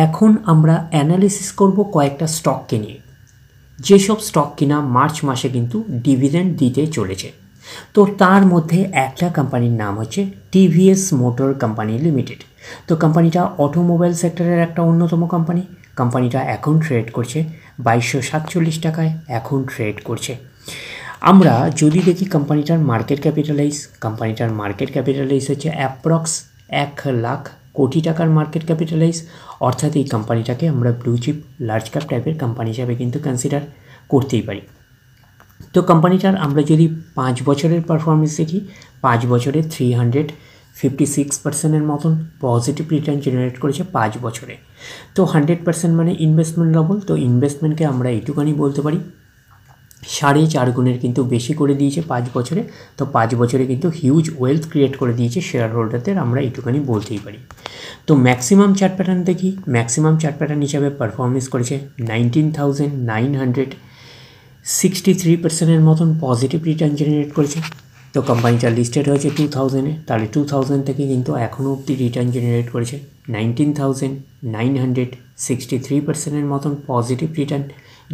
এখন আমরা অ্যানালিসিস করব কয়েকটা স্টককে নিয়ে, যেসব স্টক কিনা মার্চ মাসে কিন্তু ডিভিডেন্ড দিতে চলেছে। তো তার মধ্যে একটা কোম্পানির নাম হচ্ছে টিভিএস মোটর কোম্পানি লিমিটেড। তো কোম্পানিটা অটোমোবাইল সেক্টরের একটা অন্যতম কোম্পানি। কোম্পানিটা এখন ট্রেড করছে 2247 টাকায় এখন ট্রেড করছে। আমরা যদি দেখি কোম্পানিটার মার্কেট ক্যাপিটালাইজ হচ্ছে অ্যাপ্রক্স 1,00,000 কোটি টাকার মার্কেট ক্যাপিটালাইজ। অর্থাৎ এই কোম্পানিটাকে আমরা ব্লু চিপ লার্জ ক্যাপ টাইপের কোম্পানি হিসাবে কিন্তু কনসিডার করতেই পারি। তো কোম্পানিটার আমরা যদি 5 বছরের পারফরমেন্স দেখি, 5 বছরে 356% মতন পজিটিভ রিটার্ন জেনারেট করেছে 5 বছরে। তো 100% মানে ইনভেস্টমেন্ট ডবল। তো ইনভেস্টমেন্টকে আমরা এইটুখানি বলতে পারি 4.5 গুণের কিন্তু বেশি করে দিয়েছে 5 বছরে। তো 5 বছরে কিন্তু হিউজ ওয়েলথ ক্রিয়েট করে দিয়েছে শেয়ার হোল্ডারদের, আমরা এইটুখানি বলতেই পারি। তো ম্যাক্সিমাম চার্ট প্যাটার্ন দেখি, ম্যাক্সিমাম চার্ট প্যাটার্ন হিসাবে পারফরমেন্স করেছে 19,963% মতন পজিটিভ রিটার্ন জেনারেট করেছে। তো কোম্পানিটা লিস্টেড হয়েছে 2000-এ, তাহলে 2000 থেকে কিন্তু এখনও অবধি রিটার্ন জেনারেট করেছে 19,963% মতন পজিটিভ রিটার্ন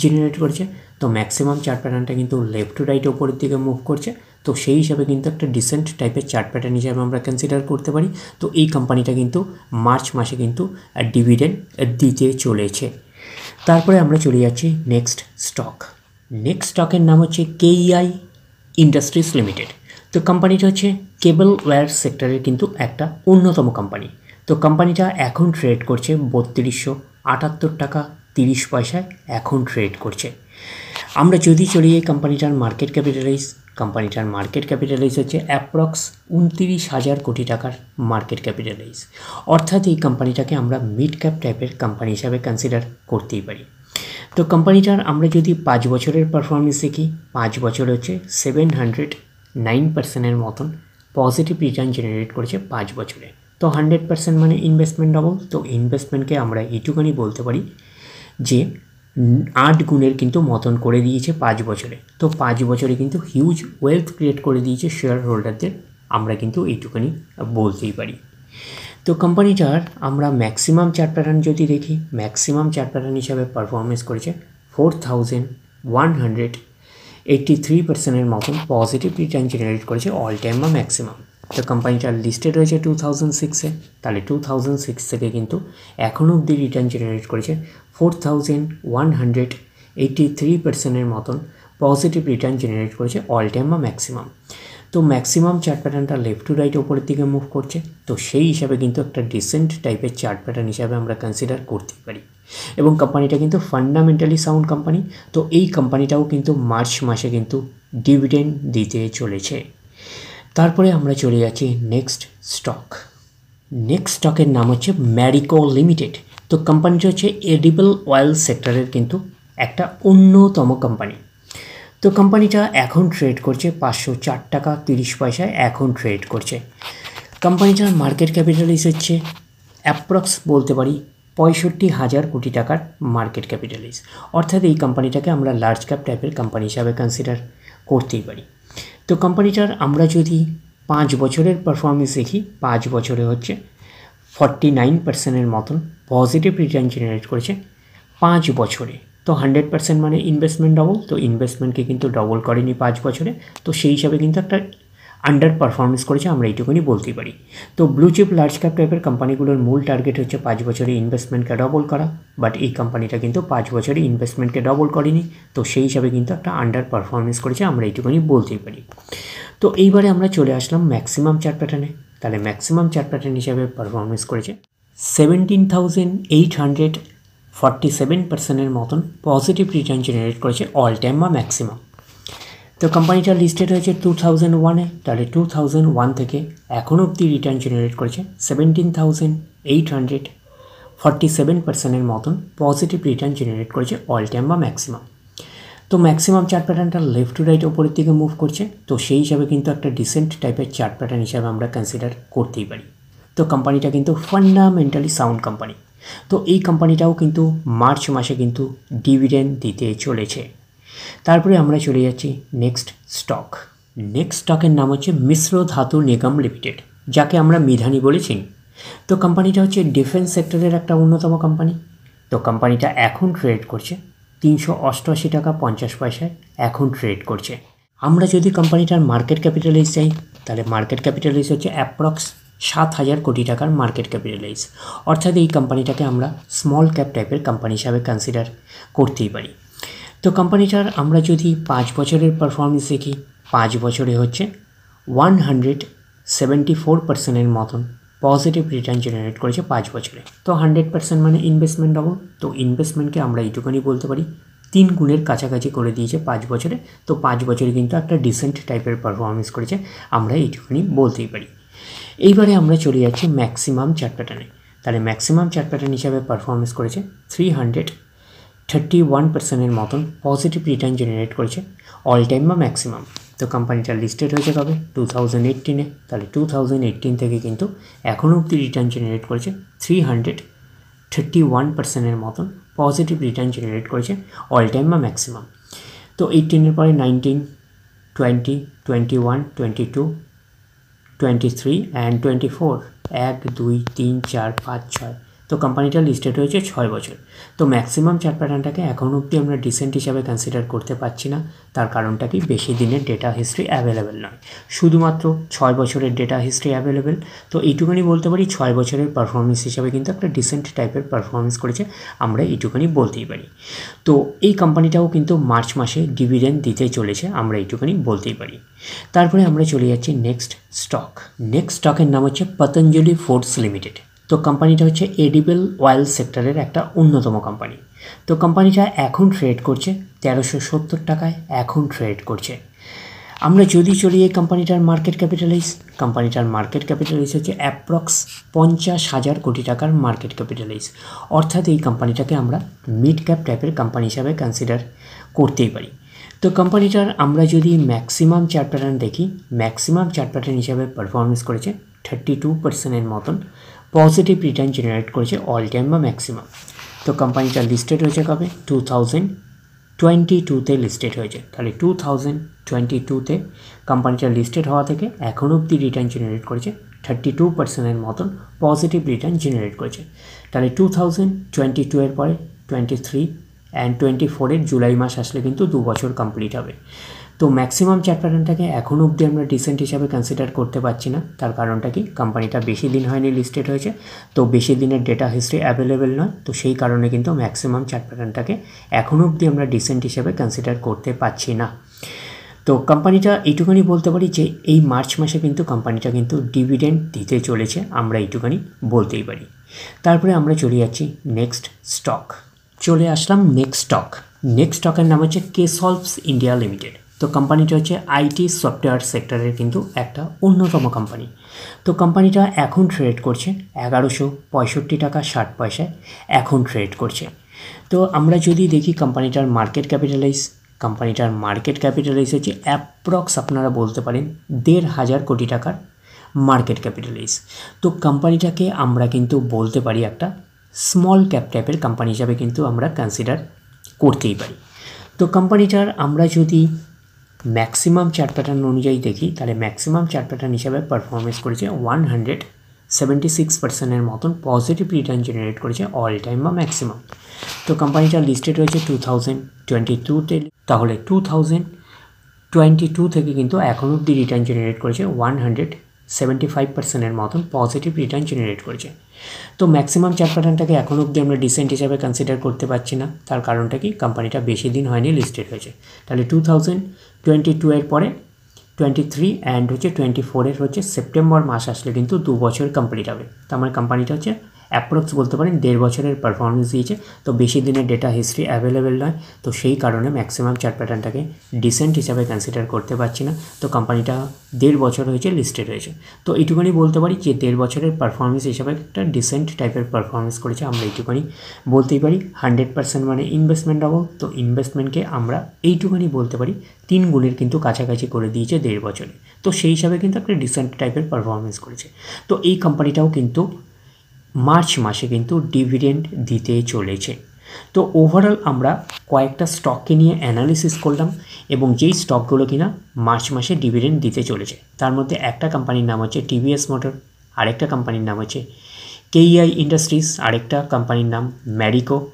জেনারেট করেছে। তো ম্যাক্সিমাম চার্ট প্যাটার্নটা কিন্তু লেফট টু রাইট ওপরের দিকে মুভ করছে। তো সেই হিসাবে কিন্তু একটা ডিসেন্ট টাইপের চার্ট প্যাটার্ন হিসাবে আমরা কনসিডার করতে পারি। তো এই কোম্পানিটা কিন্তু মার্চ মাসে কিন্তু ডিভিডেন্ড দিতে চলেছে। তারপরে আমরা চলে যাচ্ছি নেক্সট স্টকের নাম হচ্ছে কেইআই ইন্ডাস্ট্রিজ লিমিটেড। তো কোম্পানিটা হচ্ছে কেবল ওয়্যার সেক্টরের কিন্তু একটা অন্যতম কোম্পানি। তো কোম্পানিটা এখন ট্রেড করছে 3278 টাকা 30 পয়সায় এখন ট্রেড করছে। আমরা যদি চলি এই কোম্পানিটার মার্কেট ক্যাপিটালাইজ হচ্ছে অ্যাপ্রক্স 29,000 কোটি টাকার মার্কেট ক্যাপিটালাইজ। অর্থাৎ এই কোম্পানিটাকে আমরা মিড ক্যাপ টাইপের কোম্পানি হিসাবে কনসিডার করতেই পারি। তো কোম্পানিটার আমরা যদি 5 বছরের পারফরমেন্স দেখি, 5 বছর হচ্ছে 709% মতন পজিটিভ রিটার্ন জেনারেট করেছে 5 বছরে। তো 100% মানে ইনভেস্টমেন্ট ডবল। তো ইনভেস্টমেন্টকে আমরা এইটুখানি বলতে পারি যে 8 গুণের কিন্তু মতন করে দিয়েছে 5 বছরে। তো 5 বছরে কিন্তু হিউজ ওয়েলথ ক্রিয়েট করে দিয়েছে শেয়ার হোল্ডারদের, আমরা কিন্তু এইটুখানি বলতেই পারি। তো কোম্পানিটার আমরা ম্যাক্সিমাম চার্ট প্যাটার্ন যদি দেখি, ম্যাক্সিমাম চার্ট প্যাটার্ন হিসাবে পারফরমেন্স করেছে 4,183% মতন পজিটিভ রিটার্ন জেনারেট করেছে অল টাইম বা ম্যাক্সিমাম। তো কোম্পানিটার লিস্টেড রয়েছে 2006-এ, তাহলে 2006 থেকে কিন্তু এখনও অবধি রিটার্ন জেনারেট করেছে 4,183% মতন পজিটিভ রিটার্ন জেনারেট করেছে অল টাইম বা ম্যাক্সিমাম। তো ম্যাক্সিমাম চার্ট প্যাটার্নটা লেফট টু রাইট ওপরের দিকে মুভ করছে। তো সেই হিসাবে কিন্তু একটা ডিসেন্ট টাইপের চার্ট প্যাটার্ন হিসাবে আমরা কনসিডার করতে পারি। এবং কোম্পানিটা কিন্তু ফান্ডামেন্টালি সাউন্ড কোম্পানি। তো এই কোম্পানিটাও কিন্তু মার্চ মাসে কিন্তু ডিভিডেন্ড দিতে চলেছে। তারপরে আমরা চলে যাচ্ছি নেক্সট স্টকের নাম হচ্ছে ম্যারিকো লিমিটেড। তো কোম্পানিটা হচ্ছে এডিবল অয়েল সেক্টরের কিন্তু একটা অন্যতম কোম্পানি। তো কোম্পানিটা এখন ট্রেড করছে 504 টাকা 30 পয়সায় এখন ট্রেড করছে। কোম্পানিটার মার্কেট ক্যাপিটালাইজ হচ্ছে অ্যাপ্রক্স বলতে পারি 65,000 কোটি টাকার মার্কেট ক্যাপিটালাইজ। অর্থাৎ এই কোম্পানিটাকে আমরা লার্জ ক্যাপ টাইপের কোম্পানি হিসাবে কনসিডার করতেই পারি। তো কোম্পানিটার আমরা যদি 5 বছরের পারফরমেন্স দেখি, 5 বছরে হচ্ছে 49% মতন পজিটিভ রিটার্ন জেনারেট করেছে 5 বছরে। তো 100% মানে ইনভেস্টমেন্ট ডবল। তো ইনভেস্টমেন্টকে কিন্তু ডবল করেনি 5 বছরে। তো সেই হিসাবে কিন্তু একটা আন্ডার পারফরমেন্স করেছে, আমরা এইটুকুনি বলতেই পারি। তো ব্লু চিপ লার্জ ক্যাপ টাইপের কোম্পানিগুলোর মূল টার্গেট হচ্ছে 5 বছরে ইনভেস্টমেন্টকে ডবল করা, বাট এই কোম্পানিটা কিন্তু 5 বছরে ইনভেস্টমেন্টকে ডবল করেনি। তো সেই হিসাবে কিন্তু একটা আন্ডার পারফরমেন্স করেছে, আমরা এইটুকুনি বলতেই পারি। তো এইবারে আমরা চলে আসলাম ম্যাক্সিমাম চার্ট প্যাটার্নে। তাহলে ম্যাক্সিমাম চার্ট প্যাটার্ন হিসাবে পারফরমেন্স করেছে 17,847% মতন পজিটিভ রিটার্ন জেনারেট করেছে অল টাইম বা ম্যাক্সিমাম। তো কোম্পানিটা লিস্টেড হয়েছে 2001-এ, তাহলে 2001 থেকে এখন অবধি রিটার্ন জেনারেট করেছে 17,847% মতন পজিটিভ রিটার্ন জেনারেট করেছে অল টাইম বা ম্যাক্সিমাম। তো ম্যাক্সিমাম চার্ট প্যাটার্নটা লেফট টু রাইট ওপরের দিকে মুভ করছে। তো সেই হিসাবে কিন্তু একটা ডিসেন্ট টাইপের চার্ট প্যাটার্ন হিসাবে আমরা কনসিডার করতেই পারি। তো কোম্পানিটা কিন্তু ফান্ডামেন্টালি সাউন্ড কোম্পানি। তো এই কোম্পানিটাও কিন্তু মার্চ মাসে কিন্তু ডিভিডেন্ড দিতে চলেছে। তারপরে আমরা চলে যাচ্ছি নেক্সট স্টকের নাম হচ্ছে মিশ্র ধাতু নিগম লিমিটেড, যাকে আমরা মিধানি বলে চিনি। তো কোম্পানিটা হচ্ছে ডিফেন্স সেক্টরের একটা অন্যতম কোম্পানি। তো কোম্পানিটা এখন ট্রেড করছে 388 টাকা 50 পয়সায় এখন ট্রেড করছে। আমরা যদি কোম্পানিটার মার্কেট ক্যাপিটালাইজ চাই, তাহলে মার্কেট ক্যাপিটালাইজ হচ্ছে অ্যাপ্রক্স 7,000 কোটি টাকার মার্কেট ক্যাপিটালাইজ। অর্থাৎ এই কোম্পানিটাকে আমরা স্মল ক্যাপ টাইপের কোম্পানি হিসাবে কনসিডার করতেই পারি। তো কোম্পানিটার আমরা যদি 5 বছরের পারফরমেন্স দেখি, 5 বছরে হচ্ছে 174%-এর মতন পজিটিভ রিটার্ন জেনারেট করেছে 5 বছরে। তো 100% মানে ইনভেস্টমেন্ট ডবল। তো ইনভেস্টমেন্টকে আমরা এইটুকুনি বলতে পারি 3 গুণের কাছাকাছি করে দিয়েছে 5 বছরে। তো 5 বছরে কিন্তু একটা ডিসেন্ট টাইপের পারফরমেন্স করেছে, আমরা এইটুকুনি বলতেই পারি। এইবারে আমরা চলে যাচ্ছি ম্যাক্সিমাম চার্ট প্যাটার্নে। তাহলে ম্যাক্সিমাম চার্ট প্যাটার্ন হিসাবে পারফরমেন্স করেছে 331%-এর মতন পজিটিভ রিটার্ন জেনারেট করেছে অল টাইম বা ম্যাক্সিমাম। তো কোম্পানিটা লিস্টেড হয়েছে কবে? 2018-এ। তাহলে 2018 থেকে কিন্তু এখনও অবধি রিটার্ন জেনারেট করেছে 331%-এর মতন পজিটিভ রিটার্ন জেনারেট করেছে অল টাইম বা ম্যাক্সিমাম। তো 18-এর পরে 19, 20, 21, 22, 23 অ্যান্ড 24, 1, 2, 3, 4, 5, 6। তো কোম্পানিটা লিস্টেড হয়েছে 6 বছর। তো ম্যাক্সিমাম চার্ট প্যাটার্নটাকে এখন অবধি আমরা ডিসেন্ট হিসাবে কনসিডার করতে পারছি না। তার কারণটা কি? বেশি দিনের ডেটা হিস্ট্রি অ্যাভেলেবেল নয়, শুধুমাত্র 6 বছরের ডেটা হিস্ট্রি অ্যাভেলেবেল। তো এইটুকুনি বলতে পারি 6 বছরের পারফরমেন্স হিসাবে কিন্তু একটা ডিসেন্ট টাইপের পারফরমেন্স করেছে, আমরা এইটুকুনি বলতেই পারি। তো এই কোম্পানিটাও কিন্তু মার্চ মাসে ডিভিডেন্ড দিতে চলেছে, আমরা এইটুকুনি বলতেই পারি। তারপরে আমরা চলে যাচ্ছি নেক্সট স্টক। নেক্সট স্টকের নাম হচ্ছে পতঞ্জলি ফুডস লিমিটেড। তো কোম্পানিটা হচ্ছে এডিবল অয়েল সেক্টরের একটা অন্যতম কোম্পানি। তো কোম্পানিটা এখন ট্রেড করছে 1370 টাকায় এখন ট্রেড করছে। আমরা যদি চলি এই কোম্পানিটার মার্কেট ক্যাপিটালাইজ, কোম্পানিটার মার্কেট ক্যাপিটালাইজ হচ্ছে অ্যাপ্রক্স 50,000 কোটি টাকার মার্কেট ক্যাপিটালাইজ। অর্থাৎ এই কোম্পানিটাকে আমরা মিড ক্যাপ টাইপের কোম্পানি হিসাবে কনসিডার করতেই পারি। তো কোম্পানিটার আমরা যদি ম্যাক্সিমাম চার্ট প্যাটার্ন দেখি, ম্যাক্সিমাম চার্ট প্যাটার্ন হিসাবে পারফরমেন্স করেছে 32%-এর মতন পজিটিভ রিটার্ন জেনারেট করেছে অল টাইম বা ম্যাক্সিমাম। তো কোম্পানিটা লিস্টেড হয়েছে কবে? 2022-তে লিস্টেড হয়েছে। তাহলে 2022-তে কোম্পানিটা লিস্টেড হওয়া থেকে এখন অবধি রিটার্ন জেনারেট করেছে 32%-এর মতন পজিটিভ রিটার্ন জেনারেট করেছে। তাহলে 2022-এর পরে 23 অ্যান্ড 24-এর জুলাই মাস আসলে কিন্তু 2 বছর কমপ্লিট হবে। তো ম্যাক্সিমাম চার্ট প্যাটার্নটাকে এখন অবধি আমরা ডিসেন্ট হিসাবে কনসিডার করতে পারছি না। তার কারণটা কি? কোম্পানিটা বেশি দিন হয়নি লিস্টেড হয়েছে, তো বেশি দিনের ডেটা হিস্ট্রি অ্যাভেলেবেল নয়। তো সেই কারণে কিন্তু ম্যাক্সিমাম চার্ট প্যাটার্নটাকে এখন অবধি আমরা ডিসেন্ট হিসাবে কনসিডার করতে পারছি না। তো কোম্পানিটা এইটুকুনি বলতে পারি যে এই মার্চ মাসে কিন্তু কোম্পানিটা কিন্তু ডিভিডেন্ড দিতে চলেছে, আমরা এইটুকুনি বলতেই পারি। তারপরে আমরা চলে যাচ্ছি নেক্সট স্টক। চলে আসলাম নেক্সট স্টক। নেক্সট স্টকের নাম হচ্ছে কেসলভস ইন্ডিয়া লিমিটেড। তো কোম্পানিটা হচ্ছে আইটি সফটওয়্যার সেক্টরের কিন্তু একটা অন্যতম কোম্পানি। তো কোম্পানিটা এখন ট্রেড করছে 1165 টাকা 60 পয়সায় এখন ট্রেড করছে। তো আমরা যদি দেখি কোম্পানিটার মার্কেট ক্যাপিটালাইজ, কোম্পানিটার মার্কেট ক্যাপিটালাইজ হচ্ছে অ্যাপ্রক্স আপনারা বলতে পারেন 1,500 কোটি টাকার মার্কেট ক্যাপিটালাইজ। তো কোম্পানিটাকে আমরা কিন্তু বলতে পারি একটা স্মল ক্যাপ টাইপের কোম্পানি হিসাবে কিন্তু আমরা কনসিডার করতেই পারি। তো কোম্পানিটার আমরা যদি ম্যাক্সিমাম চার্ট প্যাটার্ন অনুযায়ী দেখি, তাহলে ম্যাক্সিমাম চার্ট প্যাটার্ন হিসাবে পারফরমেন্স করেছে 176%-এর মতন পজিটিভ রিটার্ন জেনারেট করেছে অল টাইম বা ম্যাক্সিমাম। তো কোম্পানিটা লিস্টেড হয়েছে 2022-তে। তাহলে 2022 থেকে কিন্তু এখন অবধি রিটার্ন জেনারেট করেছে 175%-এর মতন পজিটিভ রিটার্ন জেনারেট করেছে। তো ম্যাক্সিমাম চার্ট প্যাটার্নটাকে এখন অবধি আমরা ডিসেন্ট হিসাবে কনসিডার করতে পারছি না। তার কারণটা কি? কোম্পানিটা বেশি দিন হয়নি লিস্টেড হয়েছে। তাহলে 2022-এর পরে 23 অ্যান্ড হচ্ছে 24-এর হচ্ছে সেপ্টেম্বর মাস আসলে কিন্তু 2 বছর কমপ্লিট হবে। তো আমার কোম্পানিটা হচ্ছে অ্যাপ্রক্স বলতে পারেন 1.5 বছরের পারফরমেন্স দিয়েছে। তো বেশি দিনের ডেটা হিস্ট্রি অ্যাভেলেবেল নয়, তো সেই কারণে ম্যাক্সিমাম চার্ট প্যাটার্নটাকে ডিসেন্ট হিসাবে কনসিডার করতে পারছি না। তো কোম্পানিটা 1.5 বছর হয়েছে লিস্টেড হয়েছে। তো এইটুকুনি বলতে পারি যে 1.5 বছরের পারফরমেন্স হিসাবে একটা ডিসেন্ট টাইপের পারফরমেন্স করেছে, আমরা এইটুকুনি বলতেই পারি। 100% মানে ইনভেস্টমেন্ট ডবল। তো ইনভেস্টমেন্টকে আমরা এইটুকুনি বলতে পারি 3 গুণের কিন্তু কাছাকাছি করে দিয়েছে 1.5 বছরে। তো সেই হিসাবে কিন্তু একটা ডিসেন্ট টাইপের পারফরমেন্স করেছে। তো এই কোম্পানিটাও কিন্তু মার্চ মাসে কিন্তু ডিভিডেন্ড দিতে চলেছে। তো ওভারঅল আমরা কয়েকটা স্টককে নিয়ে অ্যানালিসিস করলাম, এবং যেই স্টকগুলো কিনা মার্চ মাসে ডিভিডেন্ড দিতে চলেছে তার মধ্যে একটা কোম্পানির নাম হচ্ছে টিভিএস মোটর, আরেকটা কোম্পানির নাম হচ্ছে কেইআই ইন্ডাস্ট্রিজ আরেকটা কোম্পানির নাম, ম্যারিকো,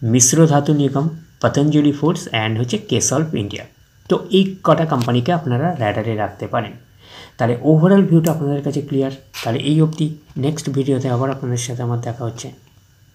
মিশ্র ধাতু নিগম, পতঞ্জলি ফুডস অ্যান্ড হচ্ছে কেসলভ ইন্ডিয়া। তো এই কটা কোম্পানিকে আপনারা র্যাডারে রাখতে পারেন। তাহলে ওভারঅল ভিউটা আপনাদের কাছে ক্লিয়ার। তাহলে এই অবধি, নেক্সট ভিডিওতে আবার আপনাদের সাথে আমার দেখা হচ্ছে।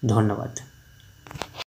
ধন্যবাদ।